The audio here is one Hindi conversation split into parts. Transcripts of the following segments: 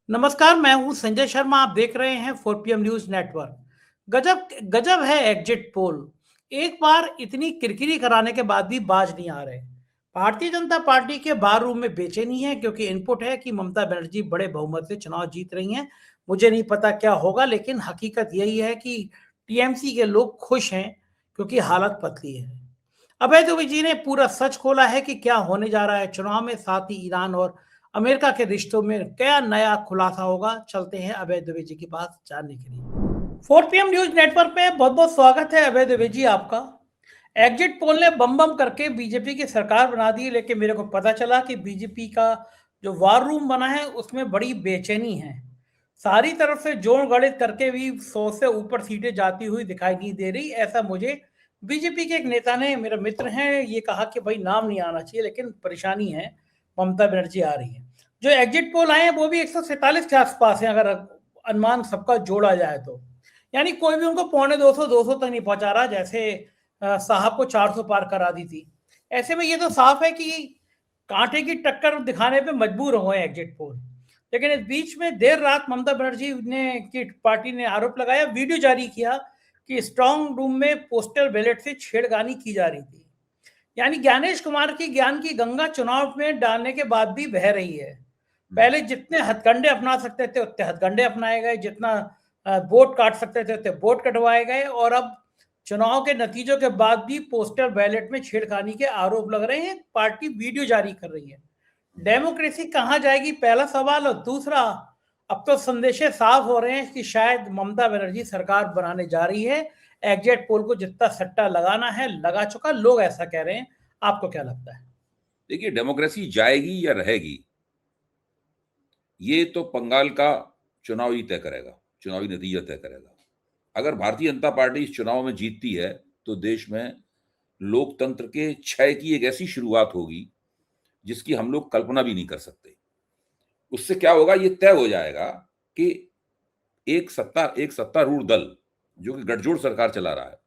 नमस्कार, मैं हूं संजय शर्मा। आप देख रहे हैं 4 PM न्यूज नेटवर्क। गजब गजब है एग्जिट पोल। एक बार इतनी किरकिरी कराने के बाद भी बाज नहीं आ रहे। भारतीय जनता पार्टी के बार रूम में बेचैनी है क्योंकि इनपुट है कि ममता बनर्जी बड़े बहुमत से चुनाव जीत रही हैं। मुझे नहीं पता क्या होगा, लेकिन हकीकत यही है कि टीएमसी के लोग खुश हैं क्योंकि हालत पतली है। अभय दुबे जी ने पूरा सच खोला है कि क्या होने जा रहा है चुनाव में। साथ ही ईरान और अमेरिका के रिश्तों में क्या नया खुलासा होगा। चलते हैं अभय दुबे जी के पास जानने के लिए। 4 PM न्यूज नेटवर्क में बहुत बहुत स्वागत है अभय दुबे जी आपका। एग्जिट पोल ने बम बम करके बीजेपी की सरकार बना दी, लेकिन मेरे को पता चला कि बीजेपी का जो वार रूम बना है उसमें बड़ी बेचैनी है। सारी तरफ से जोड़ गणित करके भी 100 से ऊपर सीटें जाती हुई दिखाई नहीं दे रही। ऐसा मुझे बीजेपी के एक नेता ने, मेरा मित्र हैं, ये कहा कि भाई नाम नहीं आना चाहिए, लेकिन परेशानी है, ममता बनर्जी आ रही है। जो एग्जिट पोल आए हैं वो भी 147 के आसपास है, अगर अनुमान सबका जोड़ा जाए तो। यानी कोई भी उनको पौने 200 तक नहीं पहुंचा रहा, जैसे साहब को 400 पार करा दी थी। ऐसे में ये तो साफ है कि कांटे की टक्कर दिखाने पे मजबूर हो गए एग्जिट पोल। लेकिन इस बीच में देर रात ममता बनर्जी ने की पार्टी ने आरोप लगाया, वीडियो जारी किया कि स्ट्रांग रूम में पोस्टल बैलेट से छेड़खानी की जा रही थी। यानी ज्ञानेश कुमार की ज्ञान की गंगा चुनाव में डालने के बाद भी बह रही है। पहले जितने हथकंडे अपना सकते थे उतने हथकंडे अपनाए गए, जितना वोट काट सकते थे उतने वोट कटवाए गए, और अब चुनाव के नतीजों के बाद भी पोस्टल बैलेट में छेड़खानी के आरोप लग रहे हैं। पार्टी वीडियो जारी कर रही है। डेमोक्रेसी कहां जाएगी, पहला सवाल। और दूसरा, अब तो संदेशे साफ हो रहे हैं कि शायद ममता बनर्जी सरकार बनाने जा रही है। एग्जिट पोल को जितना सट्टा लगाना है लगा चुका, लोग ऐसा कह रहे हैं। आपको क्या लगता है? देखिए, डेमोक्रेसी जाएगी या रहेगी, ये तो बंगाल का चुनाव ही तय करेगा, चुनावी नतीजा तय करेगा। अगर भारतीय जनता पार्टी इस चुनाव में जीतती है तो देश में लोकतंत्र के क्षय की एक ऐसी शुरुआत होगी जिसकी हम लोग कल्पना भी नहीं कर सकते। उससे क्या होगा, ये तय हो जाएगा कि एक सत्तारूढ़ दल जो कि गठजोड़ सरकार चला रहा है,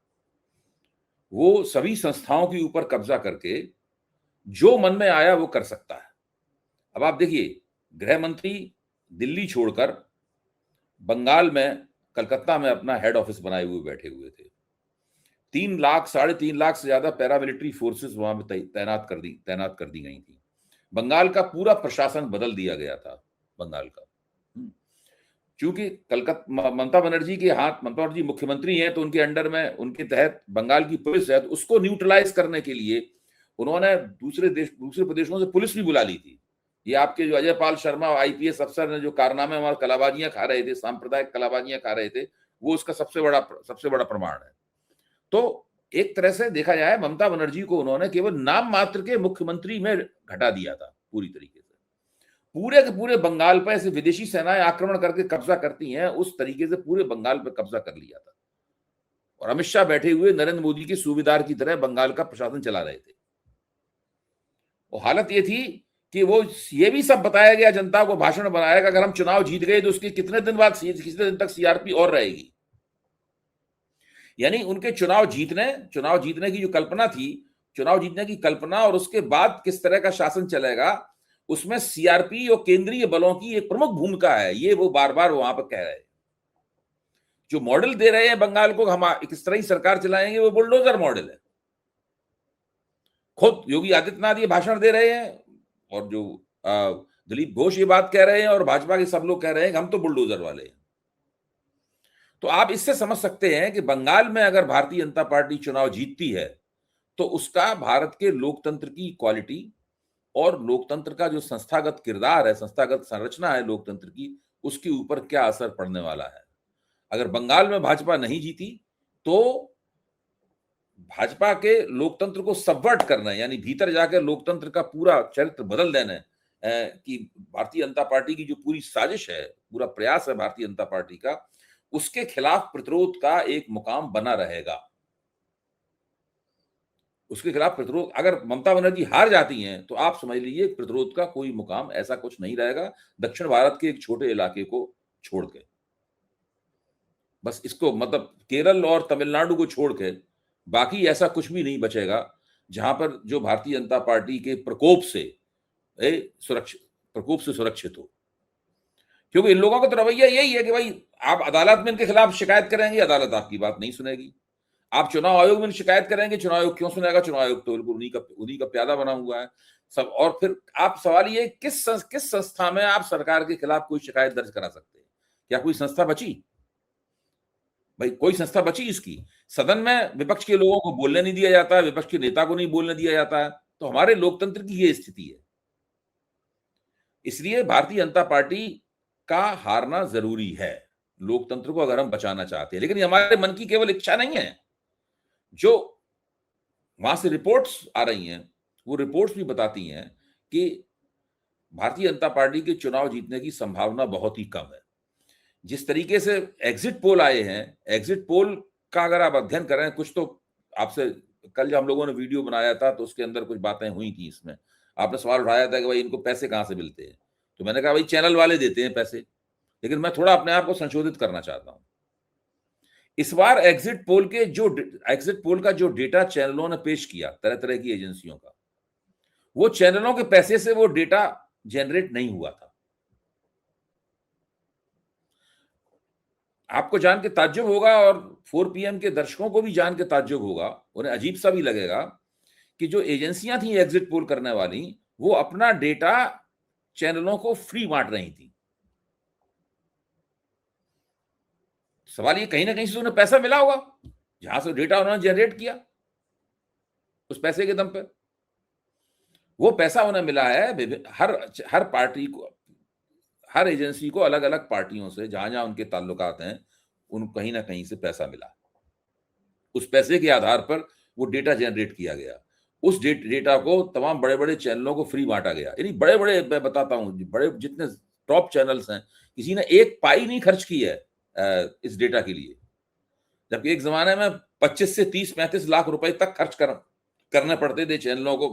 वो सभी संस्थाओं के ऊपर कब्जा करके जो मन में आया वो कर सकता है। अब आप देखिए, गृह मंत्री दिल्ली छोड़कर बंगाल में, कलकत्ता में अपना हेड ऑफिस बनाए हुए बैठे हुए थे। 3 लाख, 3.5 लाख से ज्यादा पैरामिलिट्री फोर्सेस वहां पे तैनात कर दी गई थी। बंगाल का पूरा प्रशासन बदल दिया गया था, बंगाल का। क्योंकि कलकत्ता, ममता बनर्जी के हाथ, ममता बनर्जी मुख्यमंत्री हैं तो उनके अंडर में, उनके तहत बंगाल की पुलिस है, तो उसको न्यूट्रलाइज करने के लिए उन्होंने दूसरे प्रदेशों से पुलिस भी बुला ली थी। ये आपके जो अजय पाल शर्मा आईपीएस अफसर ने जो कारनामे हमारे कलाबाजियां खा रहे थे, सांप्रदायिक कलाबाजियां खा रहे थे, वो उसका सबसे बड़ा प्रमाण है। तो एक तरह से देखा जाए, ममता बनर्जी को उन्होंने केवल नाम मात्र के मुख्यमंत्री में घटा दिया था पूरी तरीके से। पूरे के पूरे बंगाल पर ऐसे विदेशी सेनाएं आक्रमण करके कब्जा करती हैं, उस तरीके से पूरे बंगाल पर कब्जा कर लिया था। और अमित शाह बैठे हुए नरेंद्र मोदी के सूबेदार की तरह बंगाल का प्रशासन चला रहे थे। और हालत ये थी कि वो ये भी सब बताया गया जनता को, भाषण बनाया कि अगर हम चुनाव जीत गए तो उसके कितने दिन तक सीआरपी और रहेगी। यानी उनके चुनाव जीतने की जो कल्पना थी, चुनाव जीतने की कल्पना और उसके बाद किस तरह का शासन चलेगा, उसमें सीआरपी और केंद्रीय बलों की एक प्रमुख भूमिका है। ये वो बार बार वहां पर कह रहे हैं। जो मॉडल दे रहे हैं बंगाल को, हम किस तरह ही सरकार चलाएंगे, वो बुलडोजर मॉडल है। खुद योगी आदित्यनाथ ये भाषण दे रहे हैं, और जो दिलीप घोष ये बात कह रहे हैं, और भाजपा के सब लोग कह रहे हैं कि हम तो बुलडोजर वाले हैं। तो आप इससे समझ सकते हैं कि बंगाल में अगर भारतीय जनता पार्टी चुनाव जीतती है तो उसका भारत के लोकतंत्र की क्वालिटी और लोकतंत्र का जो संस्थागत किरदार है, संस्थागत संरचना है लोकतंत्र की, उसके ऊपर क्या असर पड़ने वाला है। अगर बंगाल में भाजपा नहीं जीती तो भाजपा के लोकतंत्र को सबवर्ट करना, यानी भीतर जाकर लोकतंत्र का पूरा चरित्र बदल देना, कि भारतीय जनता पार्टी की जो पूरी साजिश है, पूरा प्रयास है भारतीय जनता पार्टी का, उसके खिलाफ प्रतिरोध का एक मुकाम बना रहेगा। उसके खिलाफ प्रतिरोध, अगर ममता बनर्जी हार जाती हैं तो आप समझ लीजिए प्रतिरोध का कोई मुकाम ऐसा कुछ नहीं रहेगा, दक्षिण भारत के एक छोटे इलाके को छोड़ के। बस इसको, मतलब केरल और तमिलनाडु को छोड़ के बाकी ऐसा कुछ भी नहीं बचेगा जहां पर जो भारतीय जनता पार्टी के प्रकोप से सुरक्षित हो। क्योंकि इन लोगों का तो रवैया यही है कि भाई आप अदालत में इनके खिलाफ शिकायत करेंगे, अदालत आपकी बात नहीं सुनेगी। आप चुनाव आयोग में शिकायत करेंगे, चुनाव आयोग क्यों सुनेगा? चुनाव आयोग तो बिल्कुल उन्हीं का प्यादा बना हुआ है सब। और फिर आप सवाल ये, किस संस्था में आप सरकार के खिलाफ कोई शिकायत दर्ज करा सकते हैं? क्या कोई संस्था बची? भाई कोई संस्था बची इसकी? सदन में विपक्ष के लोगों को बोलने नहीं दिया जाता है, विपक्ष के नेता को नहीं बोलने दिया जाता है। तो हमारे लोकतंत्र की ये स्थिति है। इसलिए भारतीय जनता पार्टी का हारना जरूरी है लोकतंत्र को, अगर हम बचाना चाहते हैं। लेकिन ये हमारे मन की केवल इच्छा नहीं है। जो वहां से रिपोर्ट्स आ रही हैं, वो रिपोर्ट्स भी बताती हैं कि भारतीय जनता पार्टी के चुनाव जीतने की संभावना बहुत ही कम है। जिस तरीके से एग्जिट पोल आए हैं, एग्जिट पोल का अगर आप अध्ययन करें, कुछ तो आपसे कल जब हम लोगों ने वीडियो बनाया था तो उसके अंदर कुछ बातें हुई थी। इसमें आपने सवाल उठाया था कि भाई इनको पैसे कहां से मिलते हैं, तो मैंने कहा भाई चैनल वाले देते हैं पैसे। लेकिन मैं थोड़ा अपने आप को संशोधित करना चाहता हूं। इस बार एग्जिट पोल का जो डेटा चैनलों ने पेश किया, तरह तरह की एजेंसियों का, वो चैनलों के पैसे से वो डेटा जनरेट नहीं हुआ था। आपको जान के ताज्जुब होगा और 4 PM के दर्शकों को भी जान के ताज्जुब होगा, उन्हें अजीब सा भी लगेगा कि जो एजेंसियां थी एग्जिट पोल करने वाली, वो अपना डेटा चैनलों को फ्री बांट रही थी। सवाल ये, कहीं ना कहीं से उन्हें पैसा मिला होगा, जहां से डेटा उन्होंने जनरेट किया, उस पैसे के दम पर वो पैसा उन्हें मिला है। हर पार्टी को, हर एजेंसी को अलग अलग पार्टियों से जहां जहां उनके ताल्लुकात हैं, उन कहीं ना कहीं से पैसा मिला। उस पैसे के आधार पर वो डेटा जनरेट किया गया। उस डेटा को तमाम बड़े बड़े चैनलों को फ्री बांटा गया। यानी बड़े बड़े, मैं बताता हूं, बड़े जितने टॉप चैनल्स हैं, किसी ने एक पाई नहीं खर्च की है इस डेटा के लिए। जबकि एक जमाने में 25 से 30-35 लाख रुपए तक खर्च करने पड़ते थे चैनलों को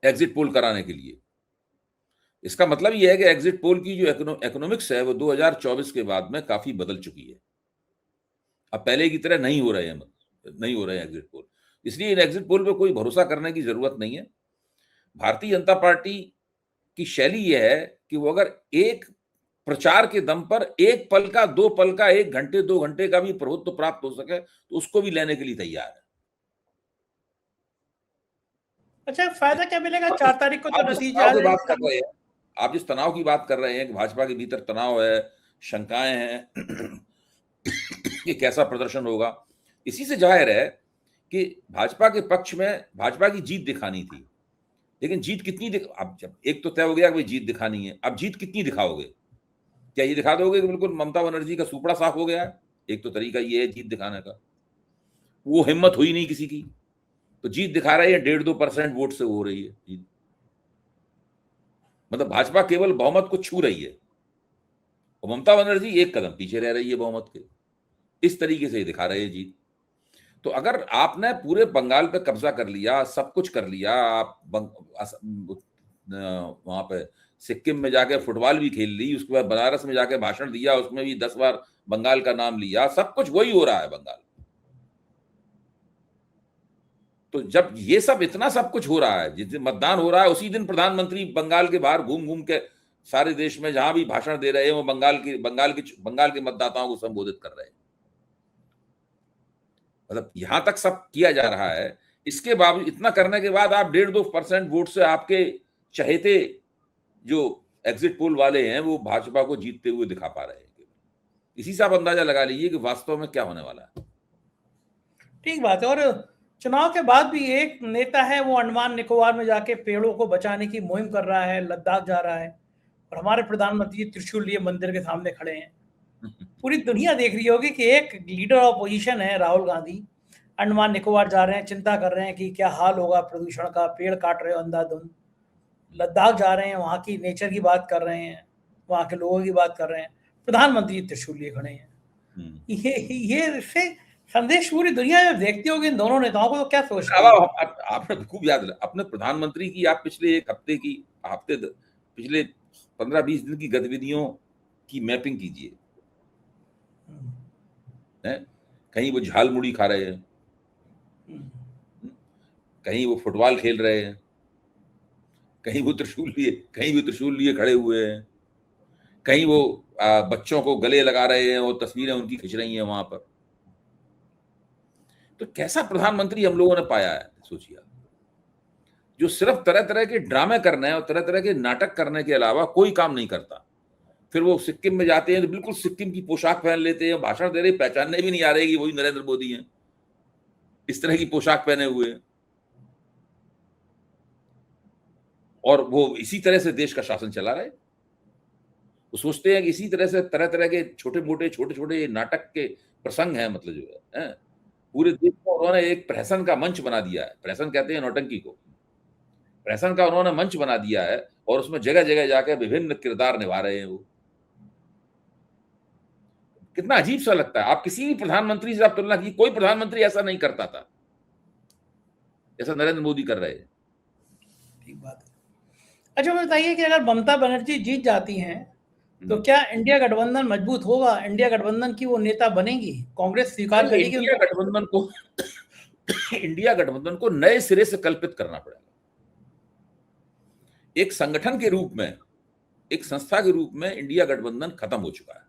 एग्जिट पोल कराने के लिए। इसका मतलब यह है कि एग्जिट पोल की जो इकोनॉमिक्स है वो 2024 के बाद में काफी बदल चुकी है। अब पहले की तरह नहीं हो रहे हैं एग्जिट पोल। इसलिए इन एग्जिट पोल पे कोई भरोसा करने की जरूरत नहीं है। भारतीय जनता पार्टी की शैली यह है कि वो अगर एक प्रचार के दम पर 1 पल का, 2 पल का, 1 घंटे 2 घंटे का भी प्रभुत्व प्राप्त हो सके तो उसको भी लेने के लिए तैयार है। अच्छा, फायदा क्या मिलेगा? 4 तारीख को तो नतीजे आ जाएंगे। आप जिस तनाव की बात कर रहे हैं कि भाजपा के भीतर तनाव है, शंकाएं हैं कि कैसा प्रदर्शन होगा, इसी से जाहिर है कि भाजपा के पक्ष में भाजपा की जीत दिखानी थी। लेकिन जीत कितनी अब जब एक तो तय हो गया कि जीत दिखानी है, अब जीत कितनी दिखाओगे? क्या ये दिखा दोगे कि बिल्कुल ममता बनर्जी का सुपड़ा साफ हो गया है? एक तो तरीका ये है जीत दिखाने का, वो हिम्मत हुई नहीं किसी की, तो जीत दिखा रही है 1.5-2% वोट से हो रही है जीत। मतलब भाजपा केवल बहुमत को छू रही है और ममता बनर्जी एक कदम पीछे रह रही है बहुमत के। इस तरीके से दिखा रहे हैं जीत। तो अगर आपने पूरे बंगाल पे कब्जा कर लिया, सब कुछ कर लिया, आप वहां पे सिक्किम में जाके फुटबॉल भी खेल ली, उसके बाद बनारस में जाके भाषण दिया, उसमें भी 10 बार बंगाल का नाम लिया, सब कुछ वही हो रहा है बंगाल। तो जब ये सब इतना सब कुछ हो रहा है, जिस दिन मतदान हो रहा है उसी दिन प्रधानमंत्री बंगाल के बाहर घूम घूम के सारे देश में जहां भी भाषण दे रहे हैं वो बंगाल के मतदाताओं को संबोधित कर रहे हैं। मतलब यहां तक सब किया जा रहा है। इसके बावजूद, इतना करने के बाद आप 1.5-2% वोट से आपके चहेते जो एग्जिट पोल वाले हैं वो भाजपा को जीतते हुए दिखा पा रहे हैं। इसी से आप अंदाजा लगा लीजिए कि वास्तव में क्या होने वाला है। ठीक बात है। और चुनाव के बाद भी एक नेता है, वो अंडमान निकोबार में जाके पेड़ों को बचाने की मुहिम कर रहा है, लद्दाख जा रहा है, और हमारे प्रधानमंत्री त्रिशूल लिए मंदिर के सामने खड़े हैं। पूरी दुनिया देख रही होगी कि एक लीडर ऑपोजिशन है राहुल गांधी, अंडमान निकोबार जा रहे हैं, चिंता कर रहे हैं कि क्या हाल होगा प्रदूषण का, पेड़ काट रहे हो अंधाधुंध। लद्दाख जा रहे हैं, वहां की नेचर की बात कर रहे हैं, वहां के लोगों की बात कर रहे हैं, प्रधानमंत्री त्रिशूल लिए खड़े हैं। ये इससे संदेश पूरी दुनिया में देखती होगी इन दोनों नेताओं को, तो क्या सोचते हैं? आपने खूब याद, अपने प्रधानमंत्री की आप पिछले एक हफ्ते की पिछले 15-20 दिन की गतिविधियों की मैपिंग कीजिए। कहीं वो झाल मुड़ी खा रहे हैं, कहीं वो फुटबॉल खेल रहे हैं, कहीं वो त्रिशूल लिए खड़े हुए हैं, कहीं वो बच्चों को गले लगा रहे हैं और तस्वीरें उनकी खिंच रही हैं वहां पर। तो कैसा प्रधानमंत्री हम लोगों ने पाया है, सोचिए, जो सिर्फ तरह तरह के ड्रामे करने और तरह तरह के नाटक करने के अलावा कोई काम नहीं करता। फिर वो सिक्किम में जाते हैं तो बिल्कुल सिक्किम की पोशाक पहन लेते हैं, भाषण दे रहे, पहचानने भी नहीं आ रही कि वही नरेंद्र मोदी हैं, इस तरह की पोशाक पहने हुए हैं, और वो इसी तरह से देश का शासन चला रहे। वो सोचते हैं कि इसी तरह से तरह तरह के छोटे छोटे नाटक के प्रसंग हैं, मतलब जो है पूरे देश को उन्होंने एक प्रहसन का मंच बना दिया है। प्रहसन कहते हैं नौटंकी को। प्रहसन का उन्होंने मंच बना दिया है और उसमें जगह जगह जाकर विभिन्न किरदार निभा रहे हैं। वो कितना अजीब सा लगता है। आप किसी भी प्रधानमंत्री से आप तुलना की, कोई प्रधानमंत्री ऐसा नहीं करता था जैसा नरेंद्र मोदी कर रहे हैं। ठीक बात है। अच्छा बताइए कि अगर ममता बनर्जी जीत जाती हैं तो क्या इंडिया गठबंधन मजबूत होगा? इंडिया गठबंधन की वो नेता बनेगी? कांग्रेस स्वीकार करेगी? इंडिया गठबंधन को नए सिरे से कल्पित करना पड़ेगा। एक संगठन के रूप में, एक संस्था के रूप में इंडिया गठबंधन खत्म हो चुका है।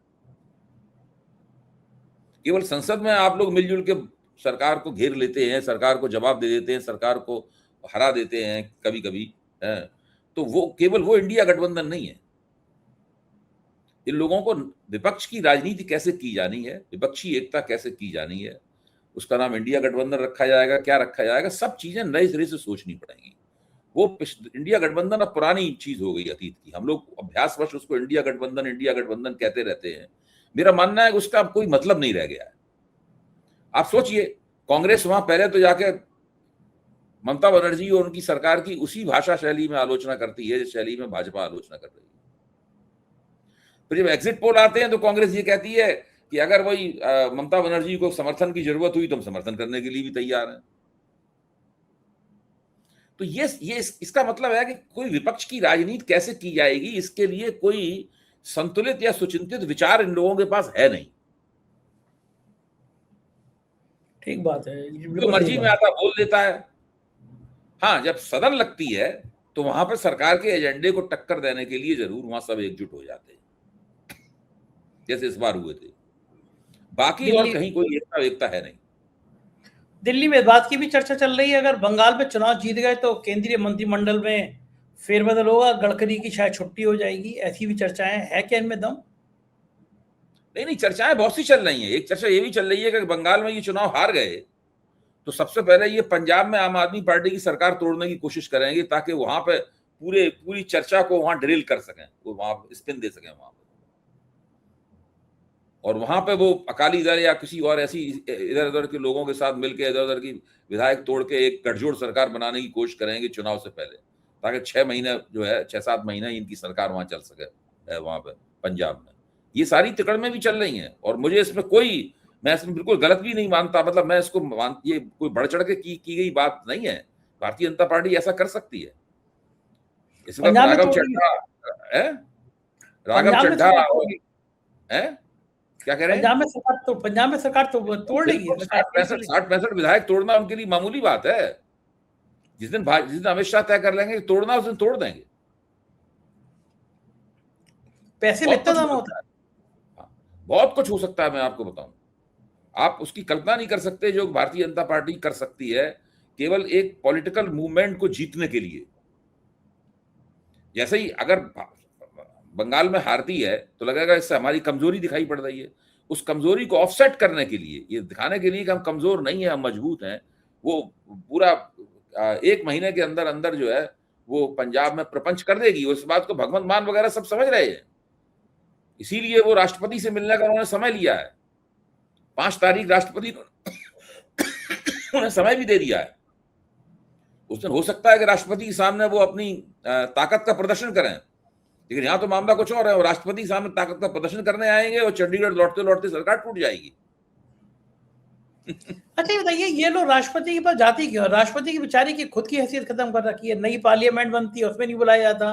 केवल संसद में आप लोग मिलजुल के सरकार को घेर लेते हैं, सरकार को जवाब दे देते हैं, सरकार को हरा देते हैं कभी कभी, तो वो केवल वो इंडिया गठबंधन नहीं है। इन लोगों को विपक्ष की राजनीति कैसे की जानी है, विपक्षी एकता कैसे की जानी है, उसका नाम इंडिया गठबंधन रखा जाएगा, क्या रखा जाएगा, सब चीजें नए सिरे से सोचनी पड़ेंगी। वो इंडिया गठबंधन अब पुरानी चीज हो गई, अतीत की। हम लोग अभ्यासवश उसको इंडिया गठबंधन कहते रहते हैं। मेरा मानना है कि उसका अब कोई मतलब नहीं रह गया है। आप सोचिए, कांग्रेस वहां पहले तो जाके ममता बनर्जी और उनकी सरकार की उसी भाषा शैली में आलोचना करती है जिस शैली में भाजपा आलोचना कर रही है। फिर जब एग्जिट पोल आते हैं तो कांग्रेस ये कहती है कि अगर वही ममता बनर्जी को समर्थन की जरूरत हुई तो हम समर्थन करने के लिए भी तैयार हैं। तो ये इसका मतलब है कि कोई विपक्ष की राजनीति कैसे की जाएगी, इसके लिए कोई संतुलित या सुचिंतित विचार इन लोगों के पास है नहीं। ठीक बात है, जो मर्जी में आता बोल देता है। हाँ, जब सदन लगती है तो वहां पर सरकार के एजेंडे को टक्कर देने के लिए जरूर वहां सब एकजुट हो जाते हैं, जैसे इस बार हुए थे। बाकी और कहीं कोई एकता है नहीं। दिल्ली में बात की भी चर्चा चल रही है, अगर बंगाल में चुनाव जीत गए तो केंद्रीय मंत्रिमंडल में फेरबदल होगा, गडकरी की शायद छुट्टी हो जाएगी, ऐसी भी चर्चाएं है क्या इनमें दम? नहीं, चर्चाएं बहुत सी चल रही हैं। एक चर्चा ये भी चल रही है कि बंगाल में ये चुनाव हार गए तो सबसे पहले ये पंजाब में आम आदमी पार्टी की सरकार तोड़ने की कोशिश करेंगे ताकि वहां पे पूरी चर्चा को वहां ड्रिल कर सकें, वो वहां स्पिन दे सकें वहां पे, और वहां पे वो अकाली दल या किसी और ऐसी इधर उधर के लोगों के साथ मिलकर इधर उधर की विधायक तोड़ के एक गठजोड़ सरकार बनाने की कोशिश करेंगे चुनाव से पहले, ताकि 6 महीने जो है 6-7 महीने इनकी सरकार वहां चल सके वहां पे पंजाब में। ये सारी तिकड़में भी चल रही हैं और मुझे इसमें मैं इसमें बिल्कुल गलत भी नहीं मानता। मतलब मैं इसको ये कोई बढ़ चढ़ के की गई बात नहीं है। भारतीय जनता पार्टी ऐसा कर सकती है। इस वक्त राघव चड्ढा है, क्या कह रहे हैं? पंजाब में सरकार तो तोड़ लेगी। 60-65 विधायक तोड़ना उनके लिए मामूली बात है। जिस दिन अमित शाह तय कर लेंगे तोड़ना, उस दिन तोड़ देंगे। पैसे में इतना दाम होता है। बहुत कुछ हो सकता है, मैं आपको बताऊं। आप उसकी कल्पना नहीं कर सकते जो भारतीय जनता पार्टी कर सकती है केवल एक पॉलिटिकल मूवमेंट को जीतने के लिए। जैसे ही अगर बंगाल में हारती है तो लगेगा इससे हमारी कमजोरी दिखाई पड़ रही है। उस कमजोरी को ऑफसेट करने के लिए, ये दिखाने के लिए कि हम कमजोर नहीं है, हम मजबूत हैं, वो पूरा 1 महीने के अंदर अंदर जो है वो पंजाब में प्रपंच कर देगी। उस बात को भगवंत मान वगैरह सब समझ रहे हैं। इसीलिए वो राष्ट्रपति से मिलने का उन्होंने समय लिया है। 5 तारीख राष्ट्रपति उन्हें समय भी दे दिया है। उस दिन हो सकता है कि राष्ट्रपति के सामने वो अपनी ताकत का प्रदर्शन करें, लेकिन यहां तो मामला कुछ और है। वो राष्ट्रपति के सामने ताकत का प्रदर्शन करने आएंगे और चंडीगढ़ लौटते लौटते सरकार टूट जाएगी। अच्छा ये बताइए, ये लोग राष्ट्रपति के पास जाती क्यों? राष्ट्रपति की बेचारी की खुद की हैसियत खत्म कर रखी है। नई पार्लियामेंट बनती है उसमें नहीं बुलाया जाता,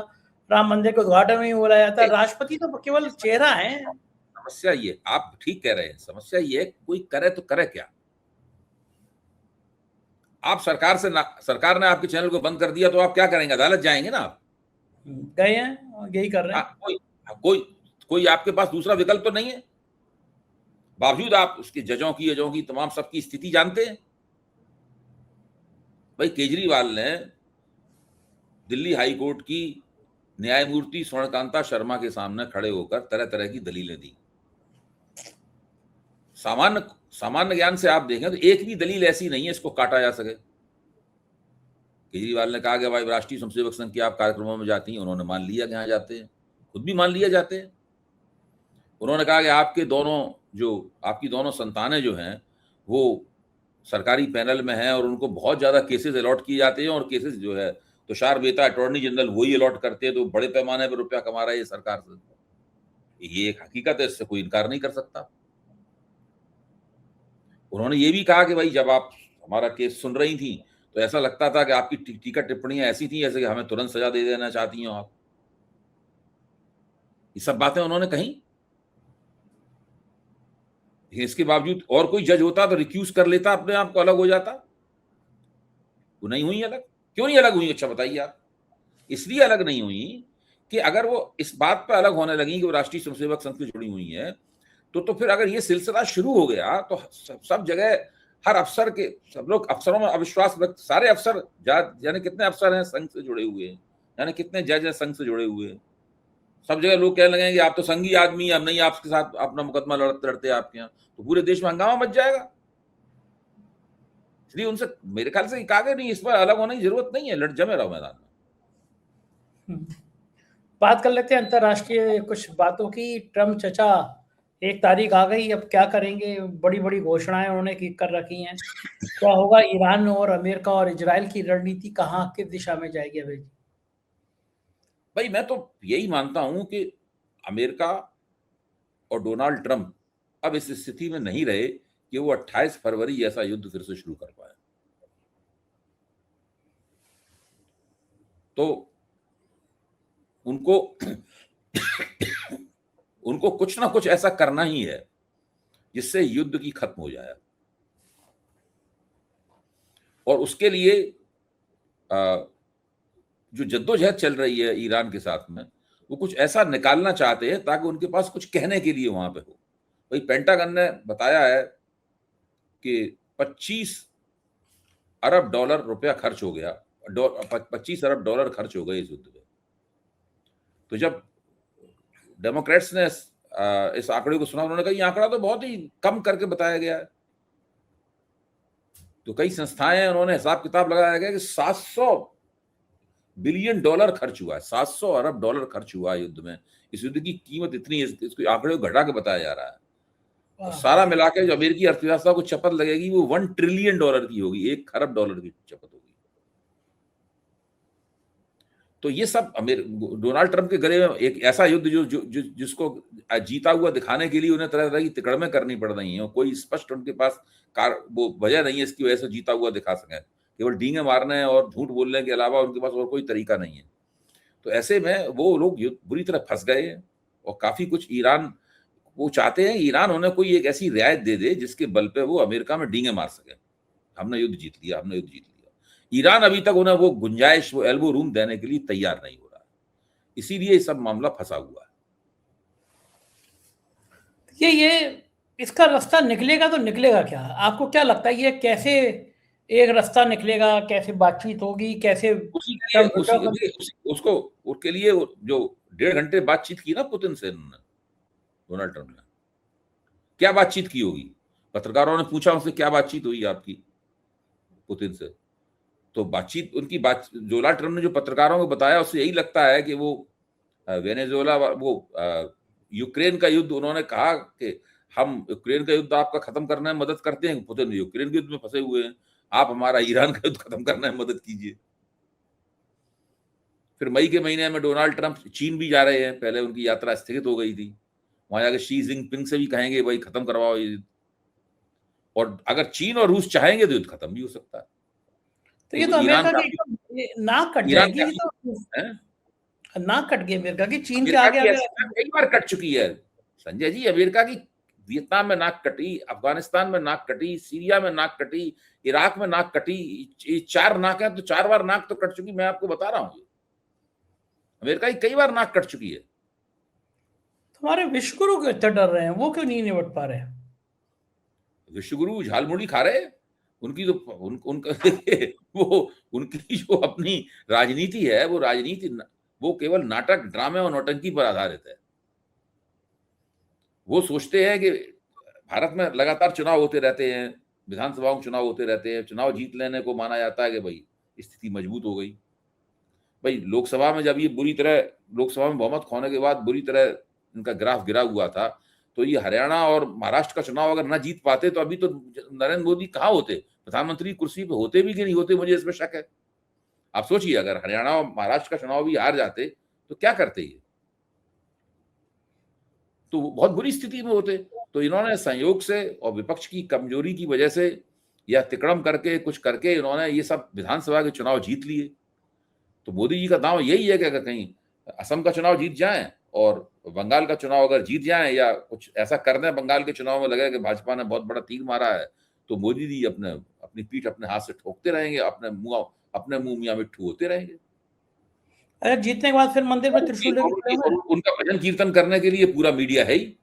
राम मंदिर के उद्घाटन में नहीं बुलाया जाता। राष्ट्रपति तो केवल चेहरा है। समस्या ये, आप ठीक कह रहे हैं, समस्या ये कोई करे तो करे क्या? आप सरकार ने आपके चैनल को बंद कर दिया तो आप क्या करेंगे? अदालत जाएंगे ना आप? गए हैं, यही कर रहे हैं। कोई आपके पास दूसरा विकल्प तो नहीं है, बावजूद आप उसके जजों की तमाम सबकी स्थिति जानते हैं। भाई केजरीवाल ने दिल्ली हाई कोर्ट की न्यायमूर्ति स्वर्णकांता शर्मा के सामने खड़े होकर तरह तरह की दलीलें दी। सामान्य सामान्य ज्ञान से आप देखें तो एक भी दलील ऐसी नहीं है इसको काटा जा सके। केजरीवाल ने कहा कि भाई राष्ट्रीय स्वयंसेवक संघ के आप कार्यक्रमों में जाती हैं, उन्होंने मान लिया कि हाँ जाते हैं, खुद भी मान लिया जाते हैं। उन्होंने कहा कि आपकी दोनों संतानें जो हैं वो सरकारी पैनल में हैं और उनको बहुत ज्यादा केसेस अलॉट किए जाते हैं, और केसेस जो है तुषार मेहता अटॉर्नी जनरल वही अलॉट करते हैं, तो बड़े पैमाने पर रुपया कमा रहा है ये सरकार से। ये एक हकीकत है, इससे कोई इनकार नहीं कर सकता। उन्होंने ये भी कहा कि भाई जब आप हमारा केस सुन रही थी तो ऐसा लगता था कि आपकी टीका टिप्पणियां ऐसी थी जैसे कि हमें तुरंत सजा दे देना चाहती हो आप। ये सब बातें उन्होंने कही। लेकिन इसके बावजूद और कोई जज होता तो रिक्यूज कर लेता, अपने आप को अलग हो जाता। वो नहीं हुई अलग। क्यों नहीं अलग हुई? अच्छा बताइए आप। इसलिए अलग नहीं हुई कि अगर वो इस बात पर अलग होने लगी कि वो राष्ट्रीय स्वयंसेवक संघ से जुड़ी हुई है, तो फिर अगर ये सिलसिला शुरू हो गया तो सब जगह हर अफसर के सब लोग अफसरों में अविश्वास व्यक्त, सारे अफसर यानी कितने अफसर हैं संघ से जुड़े हुए हैं, यानी कितने जज हैं संघ से जुड़े हुए हैं, सब जगह लोग कहने लगे कि आप तो संघी आदमी, अब नहीं आपके साथ अपना मुकदमा लड़ते आपके यहाँ, तो पूरे देश में हंगामा मच जाएगा। इसलिए उनसे मेरे ख्याल से कहा गया नहीं, इस पर अलग होने की जरूरत नहीं है, लड़ जमे रहो मैदान में। बात कर लेते हैं अंतरराष्ट्रीय कुछ बातों की। ट्रम्प चचा, 1 तारीख आ गई, अब क्या करेंगे? बड़ी बड़ी घोषणाएं उन्होंने कर रखी हैं। क्या होगा? ईरान और अमेरिका और इजराइल की रणनीति कहाँ किस दिशा में जाएगी अभी? भाई मैं तो यही मानता हूं कि अमेरिका और डोनाल्ड ट्रंप अब इस स्थिति में नहीं रहे कि वो 28 फरवरी जैसा युद्ध फिर से शुरू कर पाए। तो उनको उनको कुछ ना कुछ ऐसा करना ही है जिससे युद्ध की खत्म हो जाए, और उसके लिए जो जद्दोजहद चल रही है ईरान के साथ में, वो कुछ ऐसा निकालना चाहते हैं ताकि उनके पास कुछ कहने के लिए वहां पे हो। भाई पेंटागन ने बताया है कि 25 अरब डॉलर रुपया खर्च हो गया, 25 अरब डॉलर खर्च हो गए इस युद्ध में। तो जब डेमोक्रेट्स ने इस आंकड़े को सुना, उन्होंने कहा ये आंकड़ा तो बहुत ही कम करके बताया गया है। तो कई संस्थाएं हैं, उन्होंने हिसाब किताब लगाया गया कि 700 बिलियन डॉलर खर्च हुआ है, 700 अरब डॉलर खर्च हुआ है युद्ध में। इस युद्ध की कीमत इतनी है, इसको आंकड़े को घटा के बताया जा रहा है। और सारा मिला के जो अमेरिकी अर्थव्यवस्था को चपत लगेगी वो 1 ट्रिलियन डॉलर की होगी, 1 खरब डॉलर की चपत होगी। तो ये सब डोनाल्ड ट्रंप के गले में एक ऐसा युद्ध जिसको जीता हुआ दिखाने के लिए उन्हें तरह तरह की तिकड़में करनी पड़ रही हैं। कोई स्पष्ट उनके पास वो वजह नहीं है इसकी वजह से जीता हुआ दिखा सकें। केवल डींगे मारने और झूठ बोलने के अलावा उनके पास और कोई तरीका नहीं है। तो ऐसे में वो लोग बुरी तरह फंस गए हैं, और काफी कुछ ईरान वो चाहते हैं, ईरान उन्हें कोई एक ऐसी रियायत दे दे जिसके बल पे वो अमेरिका में डींगे मार सके, हमने युद्ध जीत लिया, हमने युद्ध जीत लिया। ईरान अभी तक उन्हें वो गुंजाइश, वो एल्बो रूम देने के लिए तैयार नहीं हो रहा, इसीलिए सब मामला फंसा हुआ है। ये इसका रास्ता निकलेगा तो निकलेगा क्या? आपको क्या लगता है ये कैसे एक रास्ता निकलेगा? कैसे बातचीत होगी? कैसे उसके लिए जो 1.5 घंटे बातचीत की ना पुतिन से डोनाल्ड ट्रंप ने, क्या बातचीत की होगी? पत्रकारों ने पूछा उनसे क्या बातचीत हुई आपकी पुतिन से, तो बातचीत उनकी डोनाल्ड ट्रंप ने जो पत्रकारों को बताया उससे यही लगता है कि वो वेनेजुएला, वो यूक्रेन का युद्ध, उन्होंने कहा कि हम यूक्रेन का युद्ध आपका खत्म करने में मदद करते हैं। पुतिन यूक्रेन के युद्ध में फंसे हुए हैं, आप हमारा ईरान का युद्ध खत्म करने में मदद कीजिए। फिर मई के महीने में डोनाल्ड ट्रंप चीन भी जा रहे हैं, पहले उनकी यात्रा स्थगित हो गई थी, वहां जाकर शी जिनपिंग से भी कहेंगे भाई खत्म करवाओ ये, और अगर चीन और रूस चाहेंगे तो युद्ध खत्म भी हो सकता है। तो ये तो अमेरिका की नाक कट जाएगी, तो नाक कट गई अमेरिका की। चीन के आगे कई बार कट चुकी है संजय जी, अमेरिका की वियतनाम में नाक कटी, अफगानिस्तान में नाक कटी, सीरिया में नाक कटी, इराक में नाक कटी। 4 नाक है तो 4 बार नाक तो कट चुकी, मैं आपको बता रहा हूँ। अमेरिका की कई बार नाक कट चुकी है। हमारे विश्वगुरु क्यों इतना डर रहे हैं, वो क्यों नहीं निपट पा रहे हैं? विश्वगुरु झालमुड़ी खा रहे, उनकी तो उनका देखिए वो उनकी जो अपनी राजनीति है, वो राजनीति वो केवल नाटक, ड्रामे और नौटंकी पर आधारित है। वो सोचते हैं कि भारत में लगातार चुनाव होते रहते हैं, विधानसभाओं में चुनाव होते रहते हैं, चुनाव जीत लेने को माना जाता है कि भाई स्थिति मजबूत हो गई। भाई लोकसभा में जब ये बुरी तरह, लोकसभा में बहुमत खोने के बाद बुरी तरह इनका ग्राफ गिरा हुआ था, तो ये हरियाणा और महाराष्ट्र का चुनाव अगर ना जीत पाते तो अभी तो नरेंद्र मोदी कहाँ होते, प्रधानमंत्री कुर्सी पे होते भी कि नहीं होते, मुझे इसमें शक है। आप सोचिए, अगर हरियाणा और महाराष्ट्र का चुनाव भी हार जाते तो क्या करते ये, तो बहुत बुरी स्थिति में होते। तो इन्होंने संयोग से और विपक्ष की कमजोरी की वजह से या तिकड़म करके कुछ करके इन्होंने ये सब विधानसभा के चुनाव जीत लिए। तो मोदी जी का दांव यही है कि अगर कहीं असम का चुनाव जीत जाए और बंगाल का चुनाव अगर जीत जाए या कुछ ऐसा कर दें बंगाल के चुनाव में, लगे कि भाजपा ने बहुत बड़ा तीर मारा है, तो मोदी जी अपनी पीठ अपने हाथ से ठोकते रहेंगे, अपने मुंह मियां मिट्ठू होते रहेंगे। अरे जीतने के बाद फिर मंदिर में त्रिशूल लेके खड़े होंगे? उनका भजन कीर्तन करने के लिए पूरा मीडिया है ही।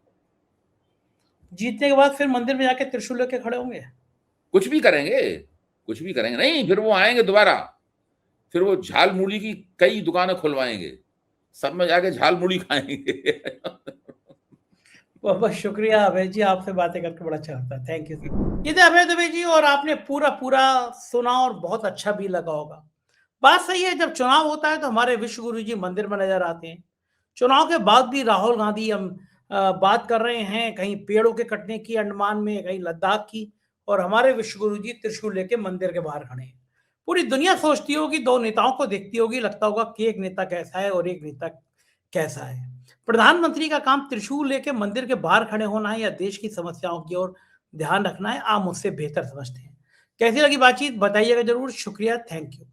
जीतने के बाद फिर मंदिर में जाके त्रिशूल लेके खड़े होंगे? कुछ भी करेंगे, कुछ भी करेंगे। नहीं, फिर वो आएंगे दोबारा, फिर वो झाल मूली की कई दुकानें खुलवाएंगे, सब में जाके झाल मूली खाएंगे। बहुत बहुत शुक्रिया अभय जी, आपसे बातें करके बड़ा अच्छा लगता है। Thank you. ये थे अभय दुबे जी, और आपने पूरा पूरा सुना और बहुत अच्छा भी लगा होगा। बात सही है, जब चुनाव होता है तो हमारे विश्व गुरु जी मंदिर में नजर आते हैं। चुनाव के बाद भी राहुल गांधी हम बात कर रहे हैं कहीं पेड़ों के कटने की अंडमान में, कहीं लद्दाख की, और हमारे विश्व गुरु जी त्रिशूल लेके मंदिर के बाहर खड़े हैं। पूरी दुनिया सोचती होगी, दो नेताओं को देखती होगी, लगता होगा कि एक नेता कैसा है और एक नेता कैसा है। प्रधानमंत्री का काम त्रिशूल लेके मंदिर के बाहर खड़े होना है या देश की समस्याओं की ओर ध्यान रखना है, आप मुझसे बेहतर समझते हैं। कैसी लगी बातचीत बताइएगा जरूर। शुक्रिया, थैंक यू।